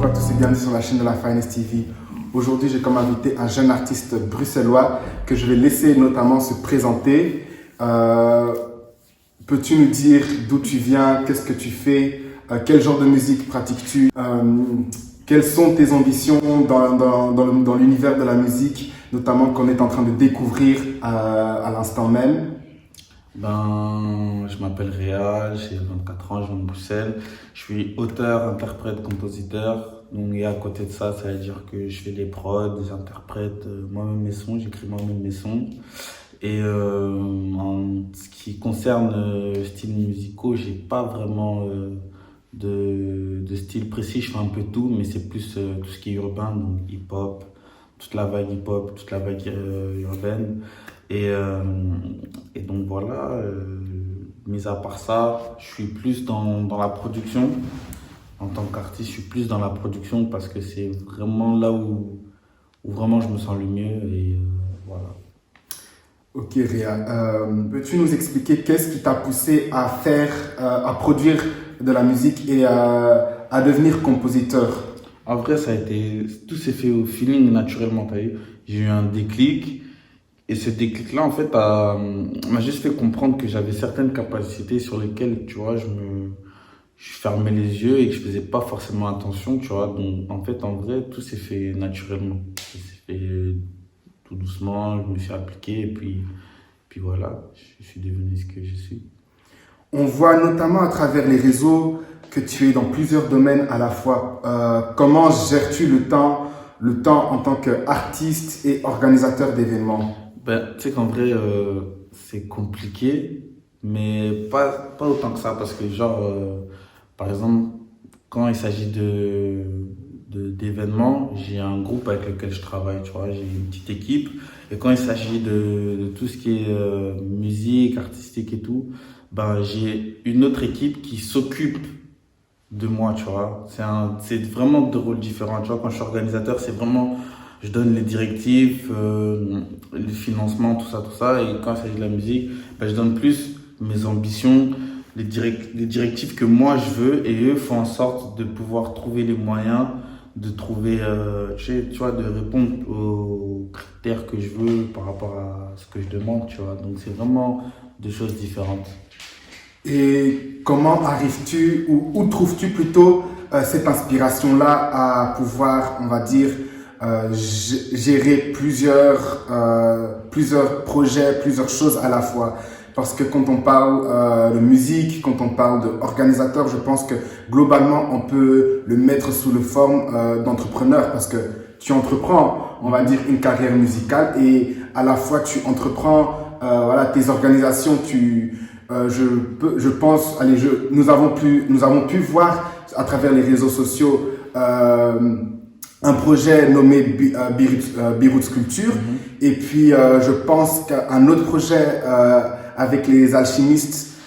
Bonjour à tous et bienvenue sur la chaîne de la Finest TV. Aujourd'hui, j'ai comme invité un jeune artiste bruxellois que je vais laisser notamment se présenter. Peux-tu nous dire d'où tu viens, qu'est-ce que tu fais, quel genre de musique pratiques-tu, quelles sont tes ambitions dans l'univers de la musique, notamment qu'on est en train de découvrir à l'instant même? Je m'appelle Réal, j'ai 24 ans, je viens de Bruxelles. Je suis auteur, interprète, compositeur. Donc, et à côté de ça, ça veut dire que je fais des prods, des interprètes, moi-même mes sons, j'écris moi-même mes sons. Et en ce qui concerne style musicaux, j'ai pas vraiment de style précis. Je fais un peu tout, mais c'est plus tout ce qui est urbain, donc hip-hop, toute la vague hip-hop, toute la vague urbaine. Et, euh, et donc voilà, mis à part ça, je suis plus dans la production. En tant qu'artiste, je suis plus dans la production parce que c'est vraiment là où vraiment je me sens le mieux. Et voilà. Ok Réa, peux-tu nous expliquer qu'est-ce qui t'a poussé à faire, à produire de la musique et à devenir compositeur? En vrai, tout s'est fait au feeling naturellement, t'as vu. J'ai eu un déclic. Et ce déclic-là, en fait, m'a juste fait comprendre que j'avais certaines capacités sur lesquelles, tu vois, je fermais les yeux et que je faisais pas forcément attention, tu vois. Donc, en fait, en vrai, tout s'est fait naturellement. Ça s'est fait tout doucement, je me suis appliqué et puis voilà, je suis devenu ce que je suis. On voit notamment à travers les réseaux que tu es dans plusieurs domaines à la fois. Comment gères-tu le temps en tant qu'artiste et organisateur d'événements? Tu sais qu'en vrai, c'est compliqué, mais pas autant que ça, parce que genre, par exemple, quand il s'agit d'événements, j'ai un groupe avec lequel je travaille, tu vois, j'ai une petite équipe, et quand il s'agit de tout ce qui est musique, artistique et tout, j'ai une autre équipe qui s'occupe de moi, tu vois. C'est vraiment deux rôles différents, tu vois, quand je suis organisateur, c'est vraiment je donne les directives, le financement, tout ça. Et quand il s'agit de la musique, je donne plus mes ambitions, les directives que moi je veux. Et eux font en sorte de pouvoir trouver les moyens, de trouver, tu vois, de répondre aux critères que je veux par rapport à ce que je demande, tu vois. Donc c'est vraiment deux choses différentes. Et comment arrives-tu ou où trouves-tu plutôt cette inspiration-là à pouvoir, on va dire, gérer plusieurs projets, plusieurs choses à la fois? Parce que quand on parle de musique, quand on parle d'organisateur, je pense que globalement, on peut le mettre sous le forme d'entrepreneur parce que tu entreprends, on va dire, une carrière musicale et à la fois tu entreprends voilà, tes organisations, je pense, allez, nous avons pu voir à travers les réseaux sociaux un projet nommé Beirut Culture. Et puis, je pense qu'un autre projet avec les alchimistes.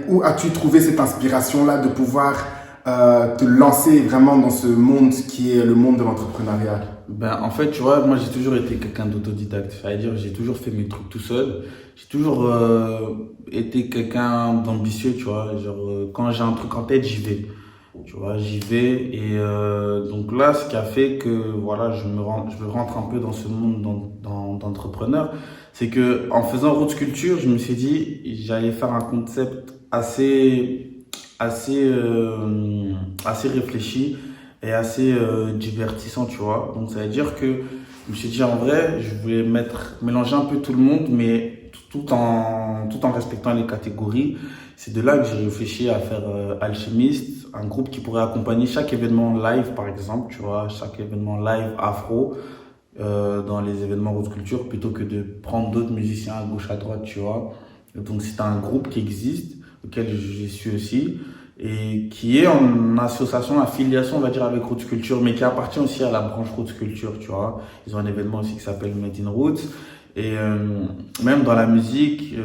Où as-tu trouvé cette inspiration-là de pouvoir te lancer vraiment dans ce monde qui est le monde de l'entrepreneuriat? En fait, tu vois, moi j'ai toujours été quelqu'un d'autodidacte. C'est-à-dire, j'ai toujours fait mes trucs tout seul. J'ai toujours été quelqu'un d'ambitieux, tu vois. Genre, quand j'ai un truc en tête, j'y vais. Tu vois, j'y vais. Et donc là, ce qui a fait que voilà, je rentre un peu dans ce monde d'entrepreneur, c'est que en faisant Roots Culture, je me suis dit, j'allais faire un concept assez réfléchi et assez divertissant, tu vois. Donc ça veut dire que je me suis dit en vrai, je voulais mélanger un peu tout le monde, mais tout en respectant les catégories. C'est de là que j'ai réfléchi à faire Alchimiste, un groupe qui pourrait accompagner chaque événement live, par exemple, tu vois, chaque événement live afro dans les événements Roots Culture, plutôt que de prendre d'autres musiciens à gauche, à droite, tu vois. Donc c'est un groupe qui existe, auquel je suis aussi, et qui est en association, affiliation, on va dire, avec Roots Culture, mais qui appartient aussi à la branche Roots Culture, tu vois. Ils ont un événement aussi qui s'appelle Made in Roots. Et même dans la musique,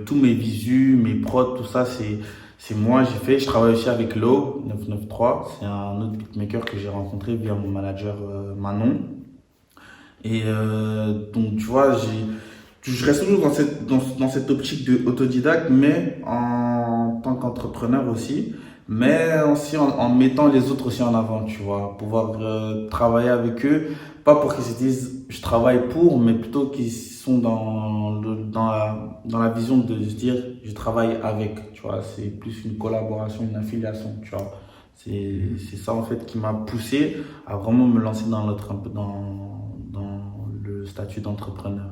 tous mes visus, mes prods, tout ça, c'est moi, j'ai fait. Je travaille aussi avec Lo 993, c'est un autre beatmaker que j'ai rencontré via mon manager Manon. Et donc, tu vois, je reste toujours dans cette optique de autodidacte, mais en tant qu'entrepreneur. entrepreneurs aussi, mais aussi en mettant les autres aussi en avant, tu vois, pouvoir travailler avec eux, pas pour qu'ils se disent je travaille pour, mais plutôt qu'ils sont dans la vision de se dire je travaille avec, tu vois, c'est plus une collaboration, une affiliation, tu vois. C'est ça en fait qui m'a poussé à vraiment me lancer dans le statut d'entrepreneur.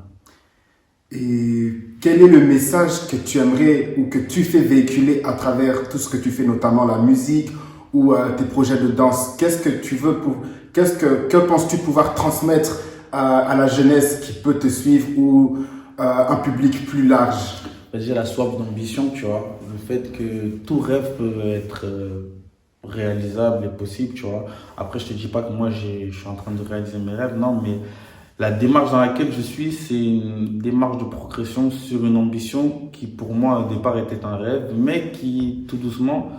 Et quel est le message que tu aimerais ou que tu fais véhiculer à travers tout ce que tu fais, notamment la musique ou tes projets de danse? Qu'est-ce que tu veux que penses-tu pouvoir transmettre à la jeunesse qui peut te suivre ou un public plus large? J'ai la soif d'ambition, tu vois, le fait que tout rêve peut être réalisable et possible, tu vois. Après, je te dis pas que moi je suis en train de réaliser mes rêves, non, mais la démarche dans laquelle je suis, c'est une démarche de progression sur une ambition qui, pour moi, au départ, était un rêve, mais qui, tout doucement,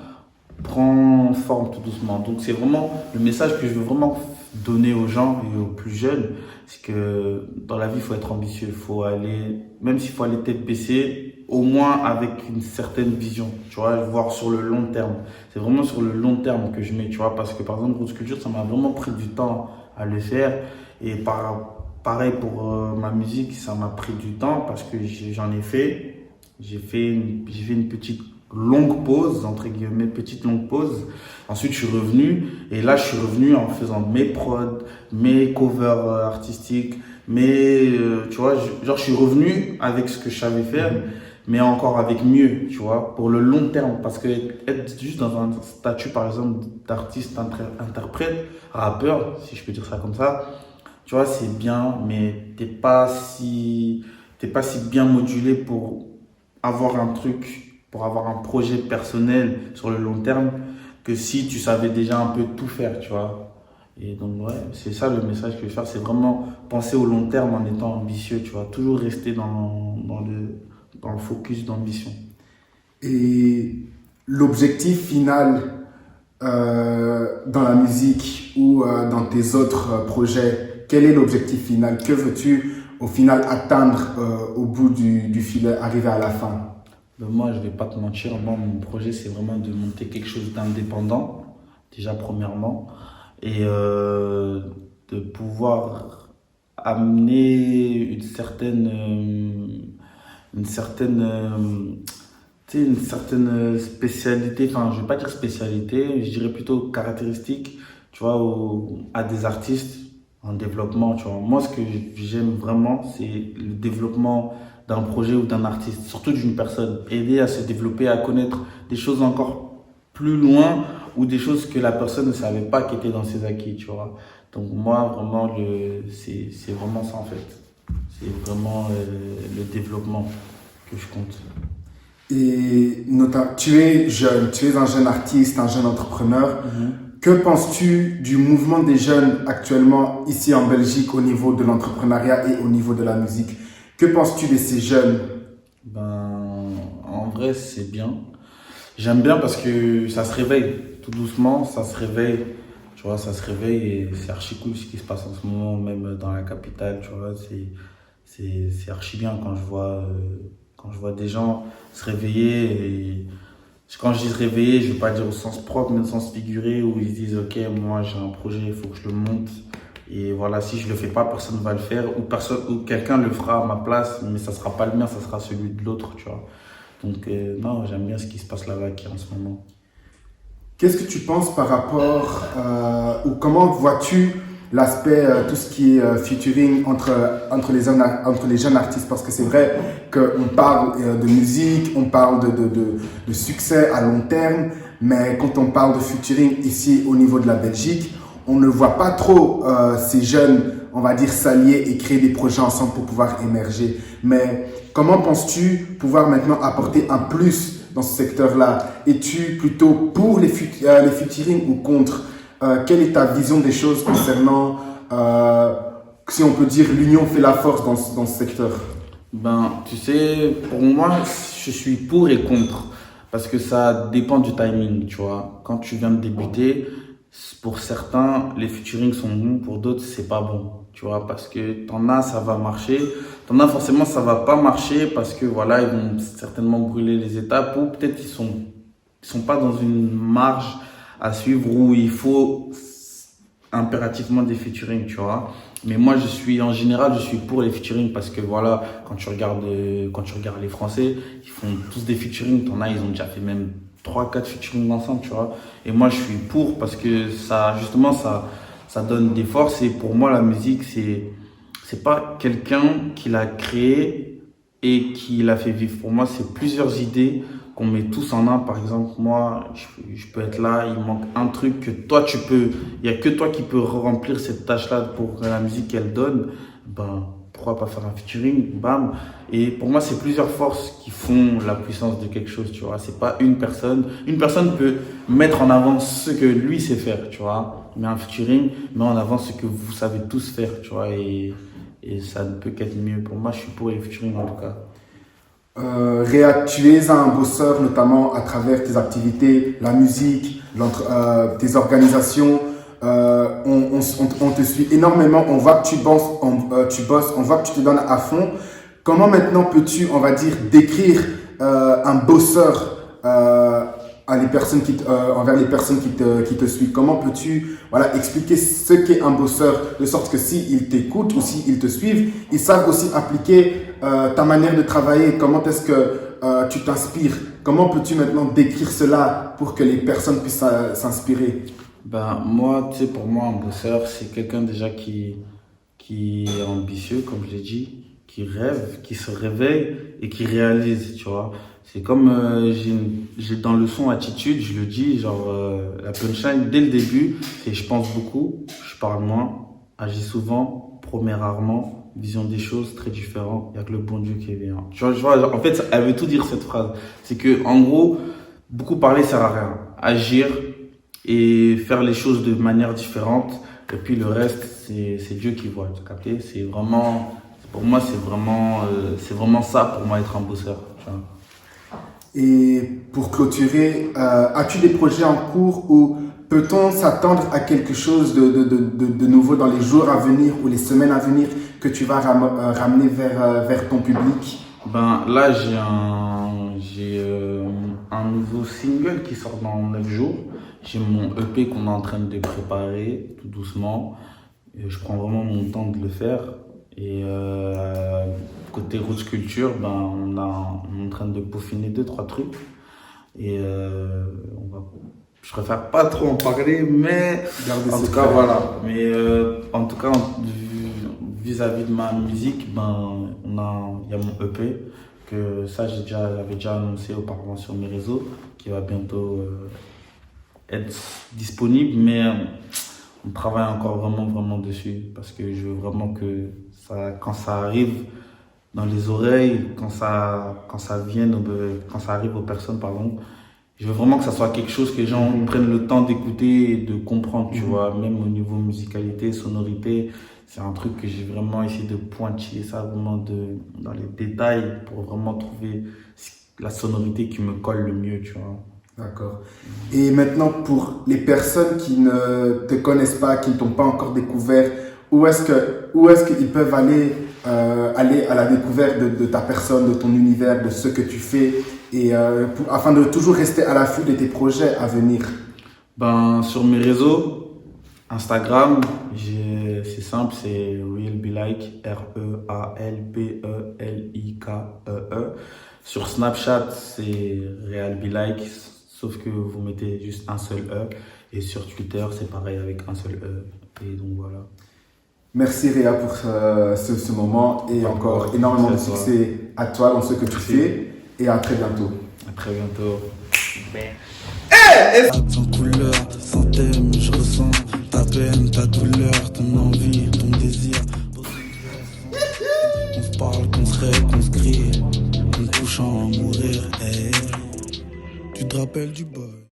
prend forme tout doucement. Donc, c'est vraiment le message que je veux vraiment donner aux gens et aux plus jeunes, c'est que dans la vie, il faut être ambitieux, il faut aller, même s'il faut aller tête baissée, au moins avec une certaine vision, tu vois, voir sur le long terme. C'est vraiment sur le long terme que je mets, tu vois, parce que, par exemple, Roots Culture, ça m'a vraiment pris du temps à le faire. Et pareil pour ma musique, ça m'a pris du temps parce que j'en ai fait. J'ai fait une petite longue pause, entre guillemets, petite longue pause. Ensuite, je suis revenu. Et là, je suis revenu en faisant mes prods, mes covers artistiques. Tu vois, je suis revenu avec ce que je savais faire, mais encore avec mieux, tu vois, pour le long terme. Parce que être juste dans un statut, par exemple, d'artiste, interprète, rappeur, si je peux dire ça comme ça, tu vois, c'est bien, mais t'es pas si bien modulé pour avoir un truc, pour avoir un projet personnel sur le long terme que si tu savais déjà un peu tout faire, tu vois. Et donc, ouais, c'est ça le message que je veux faire, c'est vraiment penser au long terme en étant ambitieux, tu vois. Toujours rester dans le focus d'ambition. Et l'objectif final dans la musique ou dans tes autres projets, quel est l'objectif final? Que veux-tu au final atteindre au bout du filet, arriver à la fin? Moi, je vais pas te mentir, moi, mon projet, c'est vraiment de monter quelque chose d'indépendant, déjà premièrement, et de pouvoir amener une certaine spécialité, enfin, je vais pas dire spécialité, je dirais plutôt caractéristique, tu vois, à des artistes en développement, tu vois. Moi, ce que j'aime vraiment, c'est le développement d'un projet ou d'un artiste, surtout d'une personne. Aider à se développer, à connaître des choses encore plus loin ou des choses que la personne ne savait pas qui étaient dans ses acquis, tu vois. Donc moi, vraiment, c'est vraiment ça en fait. C'est vraiment le développement que je compte. Et tu es jeune, tu es un jeune artiste, un jeune entrepreneur. Que penses-tu du mouvement des jeunes actuellement ici en Belgique au niveau de l'entrepreneuriat et au niveau de la musique? Que penses-tu de ces jeunes? En vrai, c'est bien. J'aime bien parce que ça se réveille tout doucement, ça se réveille. Tu vois, ça se réveille et c'est archi cool ce qui se passe en ce moment, même dans la capitale, tu vois. C'est archi bien quand je vois des gens se réveiller. Et quand je dis se réveiller, je ne veux pas dire au sens propre, mais au sens figuré, où ils se disent ok, moi j'ai un projet, il faut que je le monte. Et voilà, si je le fais pas, personne ne va le faire, ou quelqu'un le fera à ma place, mais ça sera pas le mien, ça sera celui de l'autre, tu vois. Donc non, j'aime bien ce qui se passe là-bas en ce moment. Qu'est-ce que tu penses par rapport, ou comment vois-tu l'aspect, tout ce qui est featuring entre les jeunes artistes? Parce que c'est vrai qu'on parle de musique, on parle de succès à long terme, mais quand on parle de featuring ici au niveau de la Belgique, on ne voit pas trop ces jeunes, on va dire, s'allier et créer des projets ensemble pour pouvoir émerger. Mais comment penses-tu pouvoir maintenant apporter un plus dans ce secteur-là? Es-tu plutôt pour les featuring ou contre? Quelle est ta vision des choses concernant, si on peut dire, l'union fait la force dans ce secteur? Tu sais, pour moi, je suis pour et contre. Parce que ça dépend du timing, tu vois. Quand tu viens de débuter, pour certains, les featuring sont bons, pour d'autres, c'est pas bon, tu vois, parce que t'en as, ça va marcher, t'en as forcément, ça va pas marcher parce que voilà, ils vont certainement brûler les étapes ou peut-être qu'ils sont sont pas dans une marge à suivre où il faut impérativement des featuring, tu vois. Mais moi, en général, je suis pour les featuring parce que voilà, quand tu regardes les Français, ils font tous des featuring. T'en as, ils ont déjà fait même 3-4 featuring ensemble, tu vois. Et moi, je suis pour parce que justement, ça donne des forces. Et pour moi, la musique, c'est pas quelqu'un qui l'a créé et qui l'a fait vivre. Pour moi, c'est plusieurs idées qu'on met tous en un. Par exemple, moi, je peux être là, il manque un truc que toi, il y a que toi qui peux remplir cette tâche-là pour que la musique, elle donne. Ben, pourquoi pas faire un featuring, bam. Et pour moi, c'est plusieurs forces qui font la puissance de quelque chose, tu vois. C'est pas une personne. Une personne peut mettre en avant ce que lui sait faire, tu vois. Mais un featuring met en avant ce que vous savez tous faire, tu vois. Et ça ne peut qu'être mieux. Pour moi, je suis pour les featuring en tout cas. Réa, tu es un bosseur notamment à travers tes activités, la musique, tes organisations. On te suit énormément, on voit que tu bosses, on voit que tu te donnes à fond. Comment maintenant peux-tu, on va dire, décrire un bosseur envers les personnes qui te suivent? Comment peux-tu expliquer ce qu'est un bosseur, de sorte que s'ils t'écoutent ou s'ils te suivent, ils savent aussi appliquer ta manière de travailler? Comment est-ce que tu t'inspires? Comment peux-tu maintenant décrire cela pour que les personnes puissent s'inspirer? Ben, moi, tu sais, pour moi, un bosseur, c'est quelqu'un déjà qui est ambitieux, comme je l'ai dit, qui rêve, qui se réveille et qui réalise, tu vois. C'est comme j'ai dans le son attitude, je le dis, genre la punchline dès le début, c'est je pense beaucoup, je parle moins, agis souvent, promets rarement, vision des choses très différentes, il n'y a que le bon Dieu qui est bien. Tu vois, en fait, elle veut tout dire cette phrase. C'est que en gros, beaucoup parler sert à rien. Agir et faire les choses de manière différente. Et puis le reste, c'est Dieu qui voit, tu as capté? C'est vraiment, pour moi, c'est vraiment ça, pour moi, être un bosseur. Tu vois. Et pour clôturer, as-tu des projets en cours ou peut-on s'attendre à quelque chose de nouveau dans les jours à venir ou les semaines à venir que tu vas ramener vers ton public? Ben là, j'ai un nouveau single qui sort dans 9 jours. J'ai mon EP qu'on est en train de préparer tout doucement. Et je prends vraiment mon temps de le faire. Et côté Roots Culture, ben, on est en train de peaufiner 2-3 trucs. Et je préfère pas trop en parler, mais en tout cas, voilà. Mais en tout cas, vis-à-vis de ma musique, ben, il y a mon EP, que ça, j'avais déjà annoncé auparavant sur mes réseaux, qui va bientôt être disponible, mais on travaille encore vraiment dessus, parce que je veux vraiment que quand ça arrive dans les oreilles, quand ça arrive aux personnes, pardon, je veux vraiment que ça soit quelque chose que les gens prennent le temps d'écouter et de comprendre, tu vois, même au niveau musicalité, sonorité. C'est un truc que j'ai vraiment essayé de pointiller ça vraiment dans les détails pour vraiment trouver la sonorité qui me colle le mieux, tu vois. D'accord. Et maintenant, pour les personnes qui ne te connaissent pas, qui ne t'ont pas encore découvert, où est-ce qu'ils peuvent aller à la découverte de ta personne, de ton univers, de ce que tu fais, et afin de toujours rester à l'affût de tes projets à venir? Ben, sur mes réseaux, Instagram, c'est simple, c'est RealBeLike, RealBeLike. Sur Snapchat, c'est RealBeLike, sauf que vous mettez juste un seul E. Et sur Twitter, c'est pareil avec un seul E. Et donc voilà. Merci Réa pour ce moment et encore énormément de succès à toi dans ce que tu fais. Et à très bientôt. À très bientôt. Sans couleur, sans thème, je ressens ta peine, ta douleur, ton envie, ton désir. On se parle, qu'on se rêve, qu'on se crie, on couche en mourir. Hey. Tu te rappelles du boy?